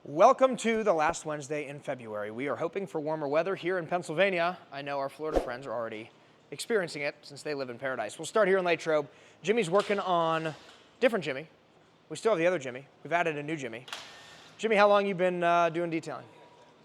Welcome to the last Wednesday in February. We are hoping for warmer weather here in Pennsylvania. I know our Florida friends are already experiencing it since they live in paradise. We'll start here in LATROBE. Jimmy's working on different Jimmy. We still have the other Jimmy. We've added a new Jimmy. Jimmy, how long you been doing detailing?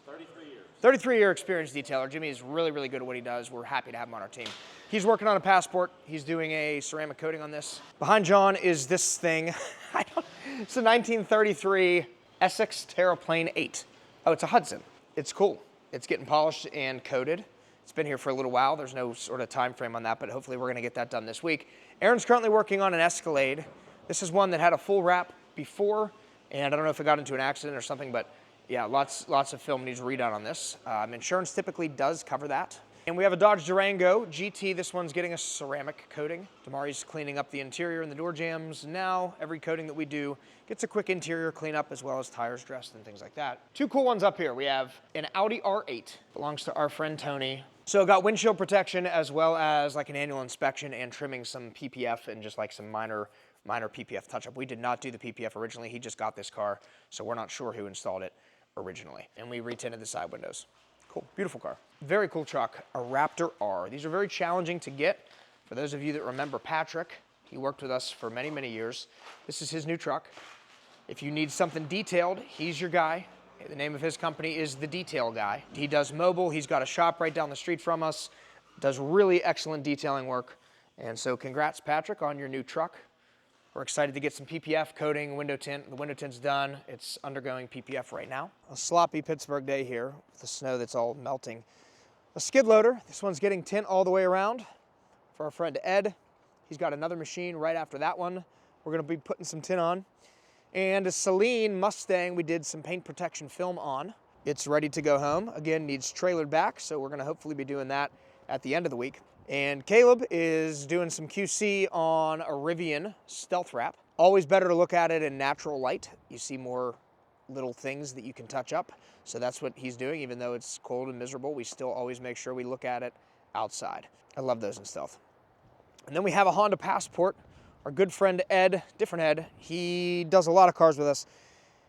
33 years. 33-year experienced detailer. Jimmy is really, really good at what he does. We're happy to have him on our team. He's working on a Passport. He's doing a ceramic coating on this. Behind John is this thing. It's a 1933 Essex Terraplane 8. Oh, it's a Hudson. It's cool. It's getting polished and coated. It's been here for a little while. There's no sort of time frame on that, but hopefully we're gonna get that done this week. Aaron's currently working on an Escalade. This is one that had a full wrap before, and I don't know if it got into an accident or something, but yeah, lots of film needs redone on this. Insurance typically does cover that. And we have a Dodge Durango GT. This one's getting a ceramic coating. Damari's cleaning up the interior and the door jambs. Now, every coating that we do gets a quick interior cleanup as well as tires dressed and things like that. Two cool ones up here. We have an Audi R8, belongs to our friend Tony. So got windshield protection as well as like an annual inspection and trimming some PPF and just like some minor PPF touch-up. We did not do the PPF originally. He just got this car, so we're not sure who installed it originally. And we retinted the side windows. Cool, beautiful car. Very cool truck, a Raptor R. These are very challenging to get. For those of you that remember Patrick, he worked with us for many, many years. This is his new truck. If you need something detailed, he's your guy. The name of his company is The Detail Guy. He does mobile. He's got a shop right down the street from us. Does really excellent detailing work. And so congrats, Patrick, on your new truck. We're excited to get some PPF coating, window tint. The window tint's done. It's undergoing PPF right now. A sloppy Pittsburgh day here with the snow that's all melting. A skid loader. This one's getting tint all the way around for our friend Ed. He's got another machine right after that one. We're gonna be putting some tint on. And a Celine Mustang we did some paint protection film on. It's ready to go home. Again, needs trailered back, so we're gonna hopefully be doing that at the end of the week. And Caleb is doing some QC on a Rivian stealth wrap. Always better to look at it in natural light. You see more little things that you can touch up. So that's what he's doing. Even though it's cold and miserable, we still always make sure we look at it outside. I love those in stealth. And then we have a Honda Passport. Our good friend Ed, different Ed, he does a lot of cars with us.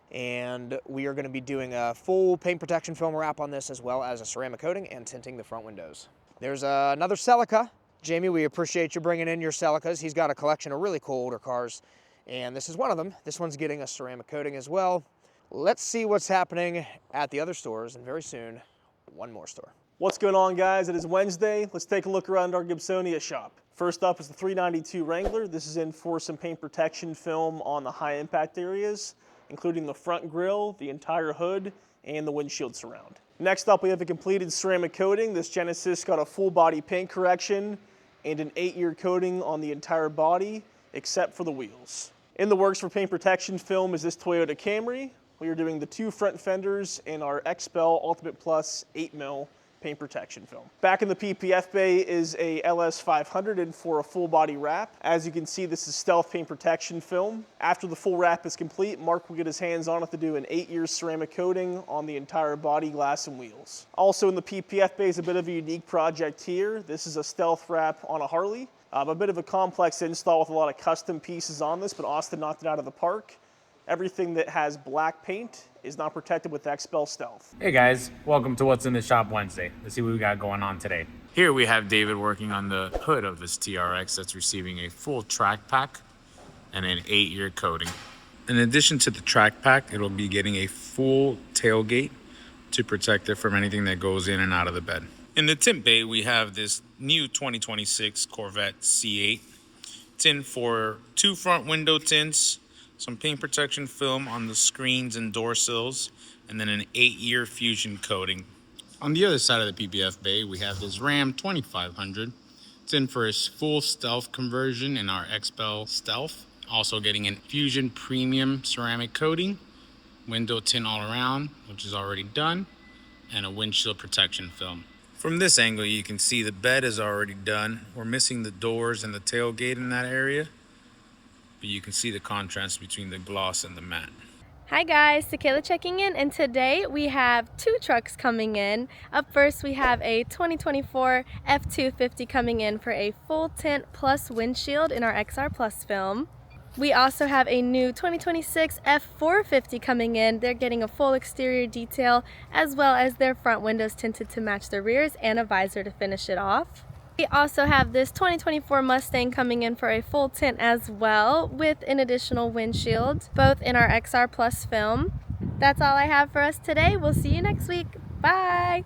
And we are gonna be doing a full paint protection film wrap on this as well as a ceramic coating and tinting the front windows. There's another Celica. Jamie, we appreciate you bringing in your Celicas. He's got a collection of really cool older cars, and this is one of them. This one's getting a ceramic coating as well. Let's see what's happening at the other stores, and very soon, one more store. What's going on, guys? It is Wednesday. Let's take a look around our Gibsonia shop. First up is the 392 Wrangler. This is in for some paint protection film on the high impact areas, including the front grille, the entire hood, and the windshield surround. Next up, we have a completed ceramic coating. This Genesis got a full body paint correction and an 8-year coating on the entire body, except for the wheels. In the works for paint protection film is this Toyota Camry. We are doing the 2 front fenders in our xpel Ultimate Plus 8mm paint protection film. Back in the PPF bay is a LS500 in for a full body wrap. As you can see, this is stealth paint protection film. After the full wrap is complete, Mark will get his hands on it to do an 8-year ceramic coating on the entire body, glass, and wheels. Also in the PPF bay is a bit of a unique project here. This is a stealth wrap on a Harley. A bit of a complex install with a lot of custom pieces on this, but Austin knocked it out of the park. Everything that has black paint is not protected with xpel Stealth. Hey guys, welcome to What's in the Shop Wednesday. Let's see what we got going on today. Here we have David working on the hood of this TRX that's receiving a full track pack and an 8-year coating. In addition to the track pack, it'll be getting a full tailgate to protect it from anything that goes in and out of the bed. In the tint bay, we have this new 2026 Corvette C8 tint for 2 front window tints, some paint protection film on the screens and door sills, and then an 8-year fusion coating. On the other side of the PPF bay, we have this Ram 2500. It's in for its full stealth conversion in our xpel Stealth. Also getting an fusion premium ceramic coating, window tint all around, which is already done, and a windshield protection film. From this angle, you can see the bed is already done. We're missing the doors and the tailgate in that area, but you can see the contrast between the gloss and the matte. Hi guys, Tequila checking in, and today we have 2 trucks coming in. Up first we have a 2024 F250 coming in for a full tint plus windshield in our XR Plus film. We also have a new 2026 F450 coming in. They're getting a full exterior detail as well as their front windows tinted to match the rears and a visor to finish it off. We also have this 2024 Mustang coming in for a full tint as well with an additional windshield, both in our XR Plus film. That's all I have for us today. We'll see you next week. Bye!